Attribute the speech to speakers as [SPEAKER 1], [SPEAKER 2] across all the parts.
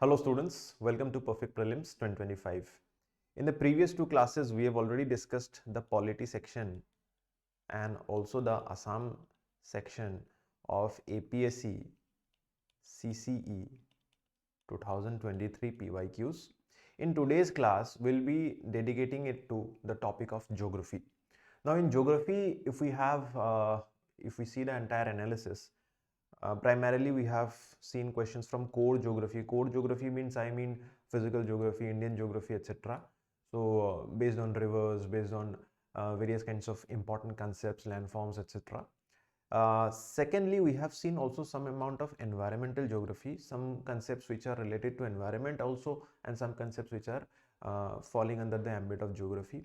[SPEAKER 1] Hello students, welcome to Perfect Prelims 2025. In the previous two classes, we have already discussed the polity section and also the Assam section of APSC CCE 2023 PYQs. In today's class, we'll be dedicating it to the topic of geography. Now in geography, if we see the entire analysis, primarily we have seen questions from core geography. Core geography means physical geography, Indian geography, etc. So based on rivers, based on various kinds of important concepts, landforms, etc. Secondly, we have seen also some amount of environmental geography, some concepts which are related to environment also, and some concepts which are falling under the ambit of geography.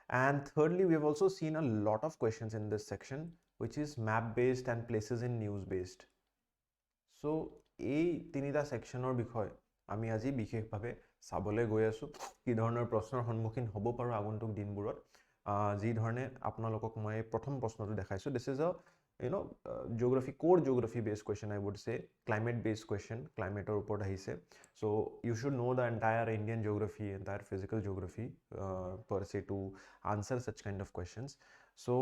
[SPEAKER 1] And thirdly, we have also seen a lot of questions in this section, which is map based and places in news based. So এই তিনিটা সেকশনৰ বিষয় আমি আজি বিশেষভাৱে চাবলৈ গৈ আছো কি ধৰণৰ প্ৰশ্নৰ সন্মুখীন হ'ব পাৰো আগন্তুক দিনবোৰত যি ধৰণে আপোনালোকক মই প্ৰথম প্ৰশ্নটো দেখাইছো this is a geography core geography based question I would say climate based question climate or উপৰত আহিছে so you should know the entire Indian geography entire physical geography per se to answer such kind of questions so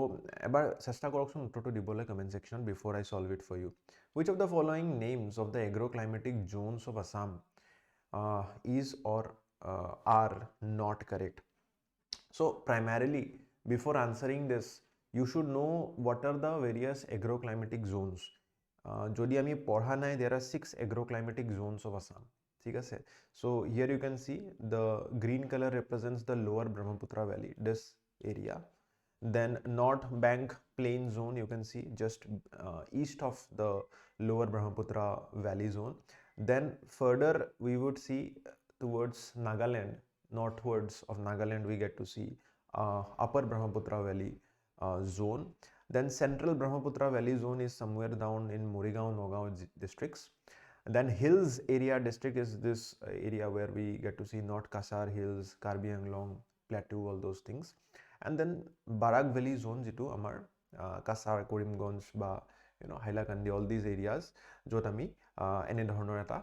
[SPEAKER 1] এবাৰ চেষ্টা কৰকচোন উত্তৰটো দিবলৈ comment section before I solve it for you which of the following names of the agroclimatic zones of Assam is or are not correct so primarily before answering this you should know what are the various agroclimatic zones jodi ami porha nai there are 6 agroclimatic zones of Assam thik ase so here you can see the green color represents the lower Brahmaputra valley this area then north bank plain zone you can see just east of the lower Brahmaputra valley zone then further we would see towards Nagaland northwards of Nagaland we get to see upper Brahmaputra valley zone then central Brahmaputra valley zone is somewhere down in Morigaon Nagaon districts and then hills area district is this area where we get to see North Kasar hills Karbi Anglong plateau all those things and then Barak valley zone jitu amar Kasar Korimganj ba Hailakandi all these areas jot ami ene dhornor eta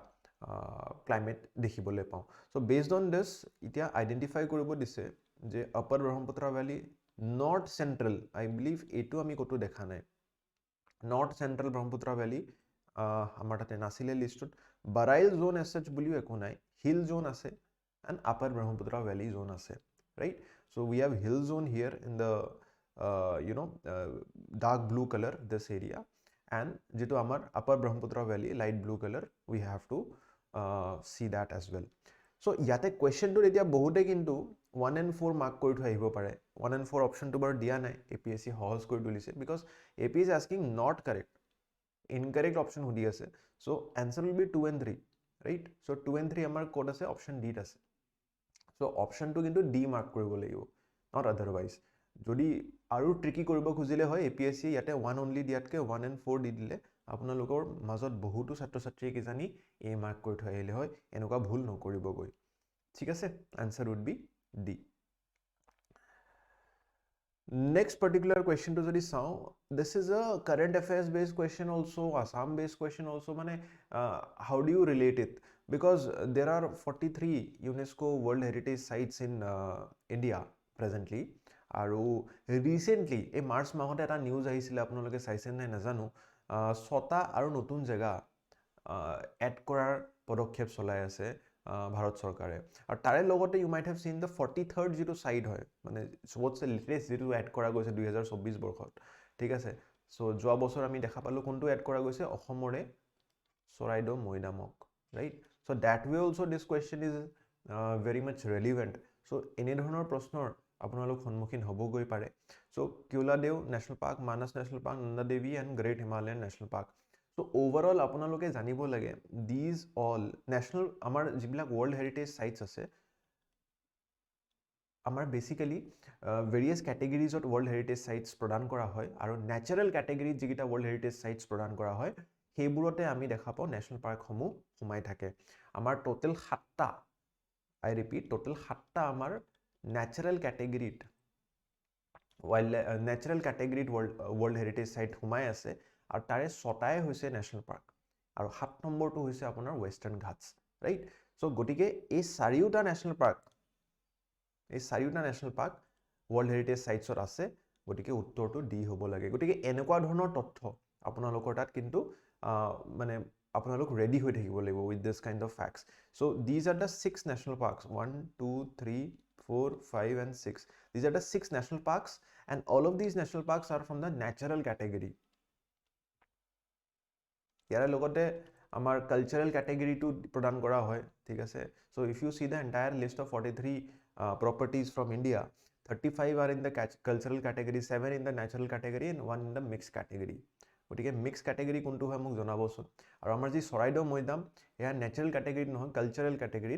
[SPEAKER 1] climate dekhibole pao so based on this itia identify koribo dise je upper Brahmaputra valley north central I believe etu ami kotu dekha nai north central Brahmaputra valley amar tate nasile listut Barail zone as such buliu eko nai hill zone ase and upper Brahmaputra valley zone ase right so we have hill zone here in the dark blue color this area and jitu amar upper Brahmaputra valley light blue color we have to see that as well so yate question to etia bohude kintu 1 and 4 mark kori thoi ahibo pare 1 and 4 option to bar dia nai APSC halls kori tulise because AP is asking not correct incorrect option hodi ase so answer will be 2 and 3 right so 2 and 3 amar code ase option D ase so option to kintu D mark koribo lagibo not otherwise jodi aru tricky koribo khujile hoy APSC yate 1 only diatke 1 and 4 di dile আপোনালোকৰ মাজত বহুতো ছাত্ৰ ছাত্ৰী কি জানি এ mark কৰি থৈ আহিলে হয় এনেকুৱা ভুল নকৰিব গৈ ঠিক আছে answer would be D next particular question to jodi saw this is a current affairs based question also Assam based question also mane how do you relate it because there are 43 UNESCO World Heritage sites in India presently aru recently a March mahote eta news ahisile apnaloke saisen nai najanu ছটা আৰু নতুন জায়গা add কৰাৰ পদক্ষেপ চলাই আছে ভাৰত চৰকাৰে আৰু তাৰে লগতে you might have seen the 43rd যেটো সাইট হয় মানে সবতছে লেটেস্ট যেটো এড কৰা গৈছে 2024 বৰ্ষত ঠিক আছে সো যোৱা বছৰ আমি দেখা পালো কোনটো এড কৰা গৈছে অসমৰে চৰাইদেউ মৈদামক right so that way also this question is very much relevant so এনে ধৰণৰ প্ৰশ্নৰ আপোনালোক সন্মুখীন হ'ব গৈ পাৰে so 𝐤𝐨𝐬𝐷 National Park Manas National Park Nanda Devi and Great Himalayan National Park so overall আপোনালোকে জানিব লাগে these all national আমাৰ যিবিলাক world heritage sites আছে আমাৰ basically various categories of world heritage sites প্ৰদান কৰা হয় আৰু natural category যিকিটা world heritage sites প্ৰদান কৰা হয় সেইবোৰতে আমি দেখা পাও national park সমূহ সোমাই থাকে আমাৰ total 7টা I repeat total 7টা আমাৰ natural category world heritage site humai ase aru tare 6টাই hoise national park aru 7 number to hoise apunar western ghats right? So গটিকে এই চাৰিওটা national park World Heritage Sites আছে গটিকে উত্তৰটো ডি হ'ব লাগে গটিকে এনেকুৱা ধৰণৰ তথ্য আপোনালোকৰ তাত কিন্তু মানে আপোনালোক ৰেডি হৈ থাকিব লাগিব with this kind of facts. So these are the 6 national parks 1 2 3 4 5 and 6. These are the 6 national parks and all of these national parks are from the natural category. ইয়াৰ লগতে আমাৰ কালচাৰেল ক্যাটেগৰিটো প্ৰদান কৰা হয় ঠিক আছে so if you see the entire list of 43 properties from India 35 are in the cultural category 7 in the natural category and 1 in the mixed category গটিকে mixed category কোনটো হয় মোক জনাবচোন আৰু আমাৰ যি চৰাইদেউ মৈদাম এয়া natural category নহয় cultural category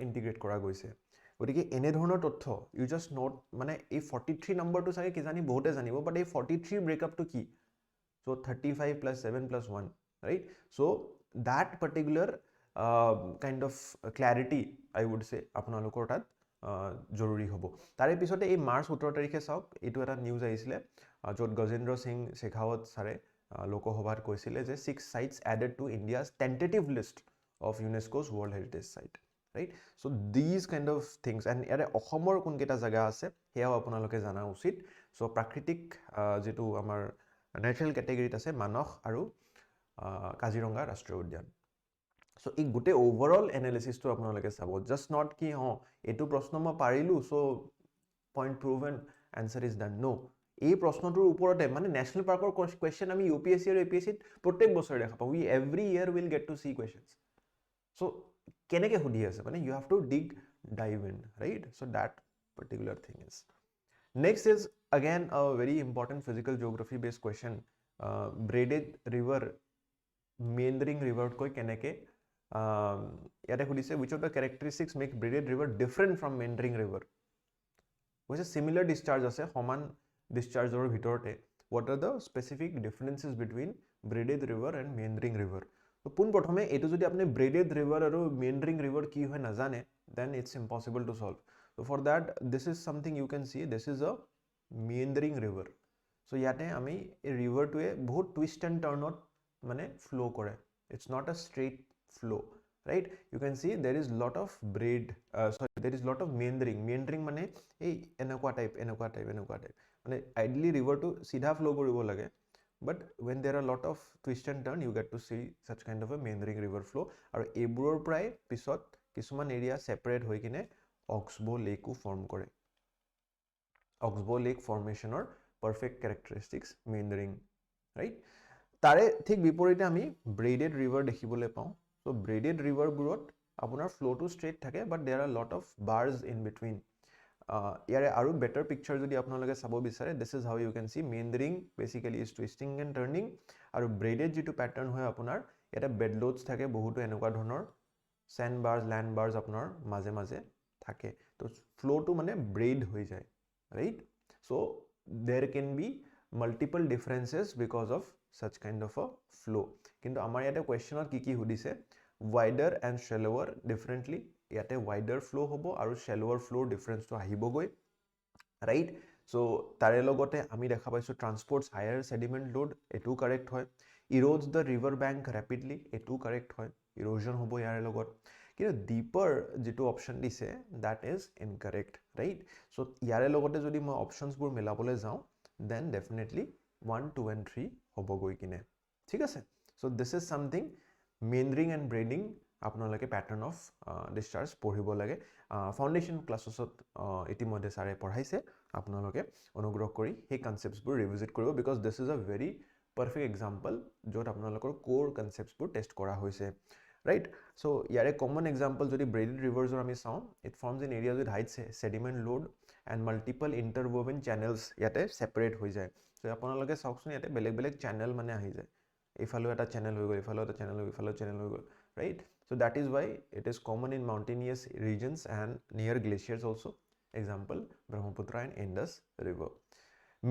[SPEAKER 1] ইন্টিগ্ৰেট কৰা গৈছে গটিকে এনে ধৰণৰ তথ্য you just note মানে এই 43 নম্বৰটো চাগে কি জানি বহুতে জানিব বাট এই 43 ব্ৰেকআপটো কি so 35 plus 7 plus 1 right so that particular kind of clarity I would say আপোনালোকৰ তাত জৰুৰী হ'ব তাৰে পিছতে এই মাৰ্চ 17 তাৰিখে চাওক এটো এটা নিউজ আহিছিলে যত 𝐜𝐨𝐮𝐭 ছাৰে লোকসভাত কৈছিলে যে 6 sites added to India's tentative list of UNESCO's World Heritage Site right so these kind of things and ইয়াৰে অসমৰ কোন কেটা জায়গা আছে হেয়াও আপোনালোকে জানা উচিত so প্ৰাকৃতিক যেটো আমাৰ ন্যাচাৰাল ক্যাটেগৰিত আছে মানস আৰু কাজিৰঙা ৰাষ্ট্ৰীয় উদ্যান so এই গুটে ওভাৰঅল এনালিসিসটো আপোনালোকে চাব just not কি এটো প্ৰশ্ন মই পাৰিলো so point proven answer is done no এই প্ৰশ্নটোৰ ওপৰতে মানে ন্যাশনাল পাৰ্কৰ কোৱেশ্চন আমি UPSC আৰু APSC প্ৰত্যেক বছৰে দেখা পাওঁ we every year will get to see questions so কেনেকে হুদি আছে মানে you have to dive in right so that particular thing is next is again a very important physical geography based question braided river meandering river koi keneke yate khudise which of the characteristics make braided river different from meandering river which is similar discharge ase homan discharge or bhitorte what are the specific differences between braided river and meandering river so pun prothome etu jodi apni braided river aru meandering river ki hoy na jane then it's impossible to solve so for that this is something you can see this is a meandering river so yate ami a river to a bahut twist and turn out mane flow kore it's not a straight flow right you can see there is lot of there is lot of meandering mane ei enakwa type mane ideally river to sidha flow koribo lage but when there are lot of twist and turn you get to see such kind of a meandering river flow aru eburor pray pisot kisuman area separate hoi kine 𝐤𝐽𝐵 lake ko form kore 𝐤𝐽𝐵 lake formation or perfect characteristics meandering right tare thik biporite ami braided river dekhibole pao so braided river burot apunar flow to straight thake but there are lot of bars in between yare aru better picture jodi apnaloke sabo bisare this is how you can see meandering basically is twisting and turning aru braided jitu pattern hoy apunar eta bed loads thake bohuto enokwa dhonor sand bars land bars apunar maje maje thake to flow to mane braid hoy jay right so there can be multiple differences because of such kind of a flow kintu amar yate question or ki hudise wider and shallower differently yate wider flow hobo aru shallower flow difference to ahibo goi right so tare logote ami dekha paisu transports higher sediment load etu correct hoy erodes the river bank rapidly etu correct hoy erosion hobo yare logot কিন্তু deeper যেটো option দিছে that is incorrect right so ইয়াৰে লগতে যদি মই options বোৰ মিলাবলৈ যাও then definitely 1 2 and 3 হ'ব গৈ কিনে ঠিক আছে so this is something meandering and braiding আপোনালোকে pattern of discharge পঢ়িব লাগে ফাউন্ডেশন ক্লাসছত ইতিমধ্যে সাৰে পঢ়াইছে আপোনালোকে অনুগ্ৰহ কৰি এই কনসেপ্টস বোৰ ৰিভিজিট কৰিব because this is a very perfect example যত আপোনালোকৰ core concepts বোৰ টেস্ট কৰা হৈছে right so yare common example jodi braided rivers or ami saw it forms in areas with high sediment load and multiple interwoven channels yate separate hoi jay so apanaloke sauksun yate beleg channel mane ahi jay efalo eta channel hoi gol efalo eta channel hoi gol right so that is why it is common in mountainous regions and near glaciers also example Brahmaputra and Indus river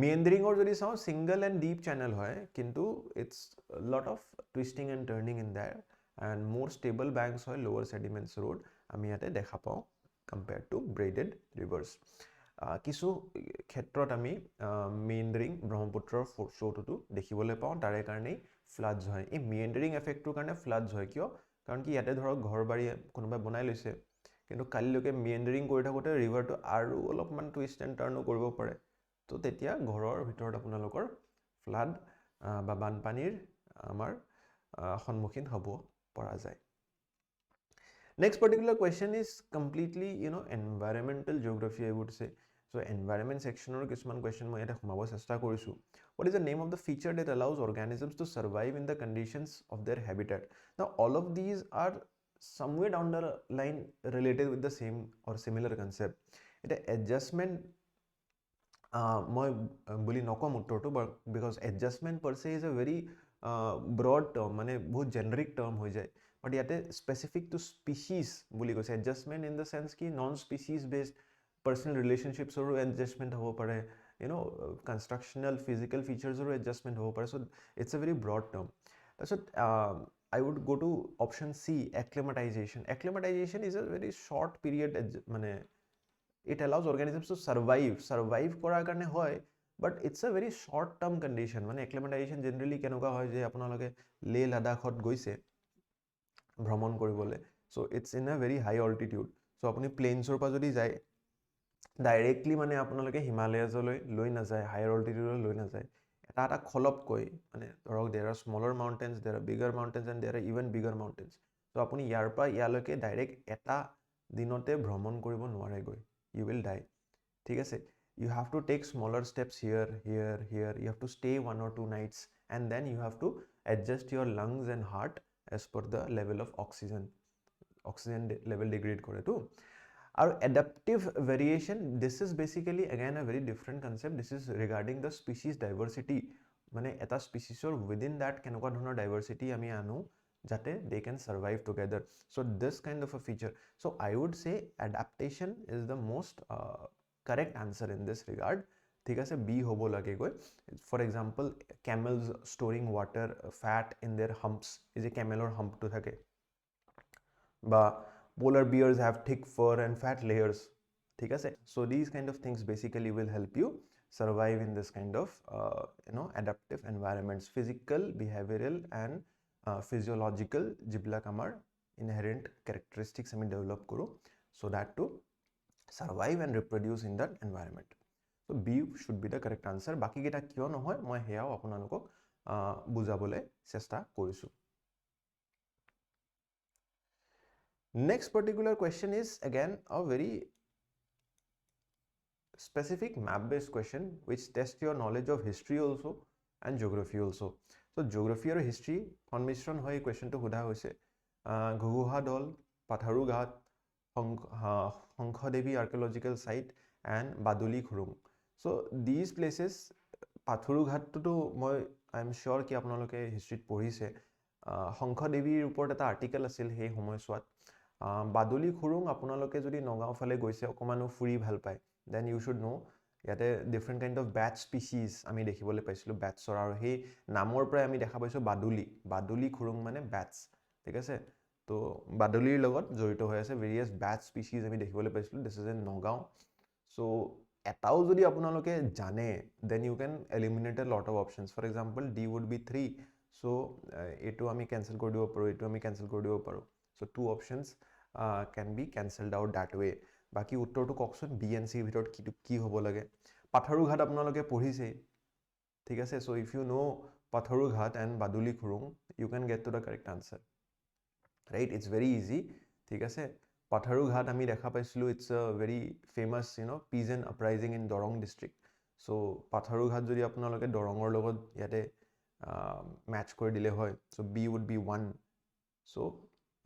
[SPEAKER 1] meandering or jodi saw single and deep channel hoy kintu it's a lot of twisting and turning in there and more stable banks hoy lower sediments road ami ate dekha pao compared to braided rivers kisu khetrot ami meandering Brahmaputra flow to dekhibole pao tare karone floods hoy ei meandering effect to karone floods hoy kyo কাৰণ কি ইয়াতে ধৰক ঘৰ বাৰী কোনোবাই বনাই লৈছে কিন্তু কালিলৈকে মিয়েণ্ডাৰিং কৰি থাকোঁতে ৰিভাৰটো আৰু অলপমান টুইষ্ট এণ্ড টাৰ্ণো কৰিব পাৰে তো তেতিয়া ঘৰৰ ভিতৰত আপোনালোকৰ ফ্লাড বা বানপানীৰ আমাৰ সন্মুখীন হ'ব পৰা যায় Next particular question is completely, environmental geography, I would say. So, environment section or kisman question mo yate khumabo chesta korisu. What is the name of the feature that allows organisms to survive in the conditions of their habitat? Now, all of these are somewhere down the line related with the same or similar concept. It adjustment moi boli nokom uttorto, but because adjustment per se is a very broad term, mane bahut generic term hoy jay. But yet specific to species বুলি কৈছে adjustment in the sense ki non species based personal relationships or adjustment হ'ব পাৰে constructional physical features or adjustment হ'ব পাৰে so it's a very broad term so I would go to option C acclimatization is a very short period মানে it allows organisms to survive কৰাৰ কাৰণে হয় but it's a very short term condition মানে acclimatization generally কেনেকুৱা হয় যে আপোনালোকে লে লাডাখত গৈছে ভ্ৰমণ কৰিবলৈ so it's in a very high altitude so আপুনি প্লেনছৰ পৰা যদি যায় ডাইৰেক্টলি মানে আপোনালোকে হিমালয়াজলৈ লৈ নাযায় হায়াৰ অল্টিটিউডলৈ লৈ নাযায় এটা খলপকৈ মানে ধৰক there are smaller mountains there are bigger mountains and there are even bigger mountains so আপুনি ইয়াৰ পৰা ইয়ালৈকে ডাইৰেক্ট এটা দিনতে ভ্ৰমণ কৰিব নোৱাৰেগৈ you will die ঠিক আছে you have to take smaller steps here you have to stay 1 or 2 nights and then you have to adjust your lungs and heart as per the level of oxygen level degrade kore to our adaptive variation this is basically again a very different concept this is regarding the species diversity mane eta species or within that kenuka dhৰণৰ diversity ami anu jate they can survive together so this kind of a feature so I would say adaptation is the most correct answer in this regard ঠিক আছে B হ'ব লাগে গৈ for example camels storing water fat in their humps is a camelor hump to থাকে বা polar bears have thick fur and fat layers ঠিক আছে so these kind of things basically will help you survive in this kind of adaptive environments physical behavioral and physiological যিবিলাক আমাৰ inherent characteristics আমি develop কৰো so that to survive and reproduce in that environment so B should be the correct answer বাকি কেটা কিয় নহয় মই হেয়াও আপোনালোকক বুজাবলৈ চেষ্টা কৰিছো next particular question is again a very specific map based question which tests your knowledge of history also and geography also so geography and history সংমিশ্ৰণ হৈ question to সোধা হৈছে ঘুগুহা দল পাথাৰু ঘাট শংখদেৱী archaeological site and বাদুলি খুৰুং so these places পাথৰু ঘাটটো মই I am sure কি আপোনালোকে হিষ্ট্ৰীত পঢ়িছে শংখদেৱীৰ ওপৰত এটা আৰ্টিকেল আছিল সেই সময়ছোৱাত বাদুলি খুৰুং আপোনালোকে যদি নগাঁও ফালে গৈছে অকমানো ফুৰি ভাল পায় then you should know ইয়াতে different kind of bat species আমি দেখিবলৈ পাইছিলো বাটছৰ আৰু সেই নামৰ পৰাই আমি দেখা পাইছো বাদুলি খুৰুং মানে bats ঠিক আছে তো বাদুলিৰ লগত জড়িত হৈ আছে various bat species আমি দেখিবলৈ পাইছিলো this is in Nagaon so এটাও যদি আপোনালোকে জানে then you can eliminate a lot of options for example D would be 3 so এটো আমি cancel কৰি দিব পাৰো এটো আমি cancel কৰি দিব পাৰো so two options can be cancelled out that way বাকি উত্তৰটো কওকচোন B and C ভিতৰত কি হ'ব লাগে পাথাৰু ঘাট আপোনালোকে পঢ়িছে ঠিক আছে so if you know পাথাৰু ঘাট and বাদুলি খুৰুং you can get to the correct answer right it's very easy ঠিক আছে পাথাৰু ঘাট আমি দেখা পাইছিলো it's a very famous peasant uprising in Dorong district so পাথাৰু ঘাট যদি আপোনালোকে দৰঙৰ লগত ইয়াতে match কৰি দিলে হয় so B would be 1 so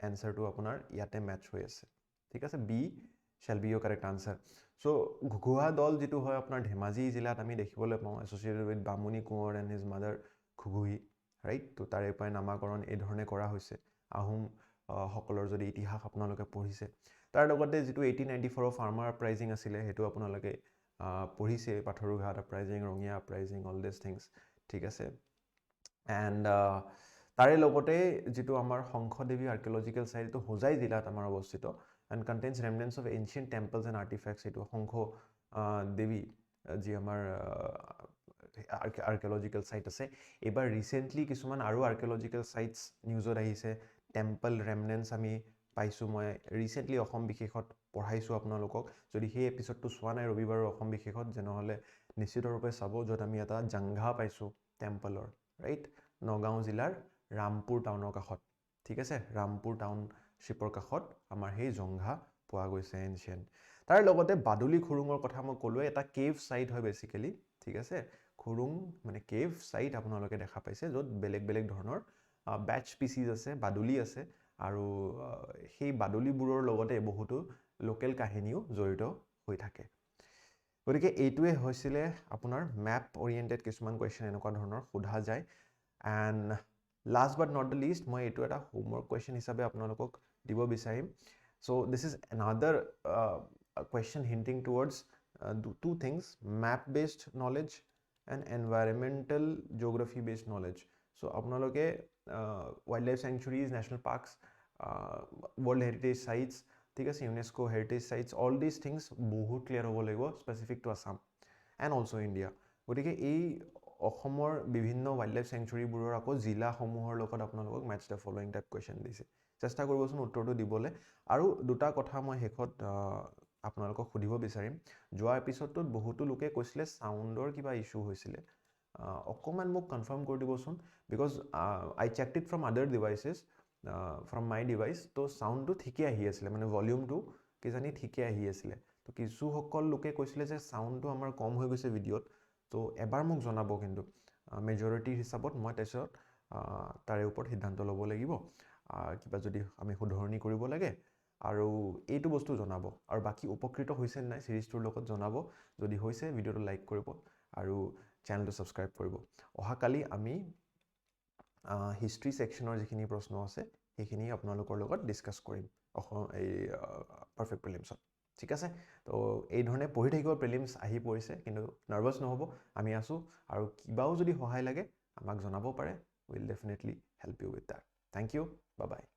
[SPEAKER 1] answer to আপোনাৰ ইয়াতে match হৈ আছে ঠিক আছে B shall be your correct answer so Ghuguha দল যেটো হয় আপোনাৰ ধেমাজি জিলাত আমি দেখিবলৈ পাওঁ associated with Bamuni Konwar and his mother ঘুগুহি right তো তাৰে পৰাই নামাকৰণ এই ধৰণে কৰা হৈছে আহোম সকলৰ যদি ইতিহাস আপোনালোকে পঢ়িছে তাৰ লগতে যেটো 1894 ফাৰ্মাৰ আপৰাইজিং আছিল হেতু আপোনালোকে পঢ়িছে পাথৰু ঘাট uprising Rangia uprising all these things ঠিক আছে and তাৰে লগতে যেটো আমাৰ শংখদেৱী আৰ্কিঅলজিক্যাল সাইট তো হোজাই জিলাত আমাৰ অৱস্থিত and contains remnants of ancient temples and artifacts এটো শংখ দেৱী যি আমাৰ আৰ্কিঅলজিক্যাল সাইট আছে এবাৰ ৰিসেন্টলি কিছুমান আৰু আৰ্কিঅলজিক্যাল সাইটস নিউজত আহিছে টেম্পল ৰেমনেন্টছ আমি পাইছোঁ মই ৰিচেণ্টলি অসম বিশেষত পঢ়াইছোঁ আপোনালোকক যদি সেই এপিছডটো চোৱা নাই ৰবিবাৰৰ অসম বিশেষত যেনহ'লে নিশ্চিতৰূপে চাব য'ত আমি এটা জংঘা পাইছোঁ টেম্পলৰ ৰাইট নগাঁও জিলাৰ ৰামপুৰ টাউনৰ কাষত ঠিক আছে ৰামপুৰ টাউনশ্বিপৰ কাষত আমাৰ সেই জংঘা পোৱা গৈছে এনচিয়েণ্ট তাৰ লগতে বাদুলি খুৰুঙৰ কথা মই ক'লোৱে এটা কেভ সাইট হয় বেসিক্যালি ঠিক আছে খুৰুং মানে কেভ সাইট আপোনালোকে দেখা পাইছে য'ত বেলেগ বেলেগ ধৰণৰ ব্যাচ স্পিচিজ আছে বাদুলি আছে আৰু সেই বাদুলিবোৰৰ লগতে বহুতো লোকেল কাহিনীও জড়িত হৈ থাকে গতিকে এইটোৱে হৈছিলে আপোনাৰ ম্যাপ ওৰিয়েন্টেড কিছুমান কোৱেশ্চন এনেকুৱা ধৰণৰ সোধা যায় and last but not the least মই এইটো এটা হোমৱৰ্ক কোৱেশ্চন হিচাপে আপোনালোকক দিব বিচাৰিম so this is another question hinting towards two things map based knowledge and environmental geography based knowledge so আপোনালোকে wildlife sanctuaries national parks world heritage sites ঠিক আছে UNESCO heritage sites all these things বহুত clear হ'ব লাগিব specific to Assam and also India গতিকে এই অসমৰ বিভিন্ন wildlife sanctuary বোৰৰ আকৌ জিলাসমূহৰ লগত আপোনালোকক match the following type question দিছে চেষ্টা কৰিবচোন উত্তৰটো দিবলৈ আৰু দুটা কথা মই শেষত আপোনালোকক সুধিব বিচাৰিম যোৱা এপিছডটোত বহুতো লোকে কৈছিলে সাউণ্ডৰ কিবা ইস্যু হৈছিলে অকমান মোক কনফাৰ্ম কৰি দিবচোন because I checked it from আদাৰ ডিভাইচেছ from my device তো সাউণ্ডটো ঠিকই আহি আছিল মানে ভলিউমটো কিজানি ঠিকই আহি আছিল তো কিছু সকল লোকে কৈছিলে যে সাউণ্ডটো আমাৰ কম হৈ গৈছে ভিডিঅ'ত তো এবাৰ মোক জনাব কিন্তু মেজৰিটি হিচাপত মই তাৰপিছত তাৰে ওপৰত সিদ্ধান্ত ল'ব লাগিব কিবা যদি আমি শুধৰণি কৰিব লাগে আৰু এইটো বস্তু জনাব আৰু বাকি উপকৃত হৈছে নাই সিৰিজটোৰ লগত জনাব যদি হৈছে ভিডিঅ'টো লাইক কৰিব আৰু চেনেলটো সাবস্ক্ৰাইব কৰিব অহাকালি আমি হিষ্ট্ৰী সেকশনৰ যিখিনি প্ৰশ্ন আছে সেইখিনি আপোনালোকৰ লগত ডিসকাস কৰিম এই পাৰফেক্ট প্ৰিলিমছত ঠিক আছে তো এই ধৰণে পঢ়ি থাকিব প্ৰিলিমছ আহি পৰিছে কিন্তু নাৰ্ভাছ নহব আমি আছো আৰু কিবাও যদি সহায় লাগে আমাক জনাব পাৰে will definitely help you with that thank you bye by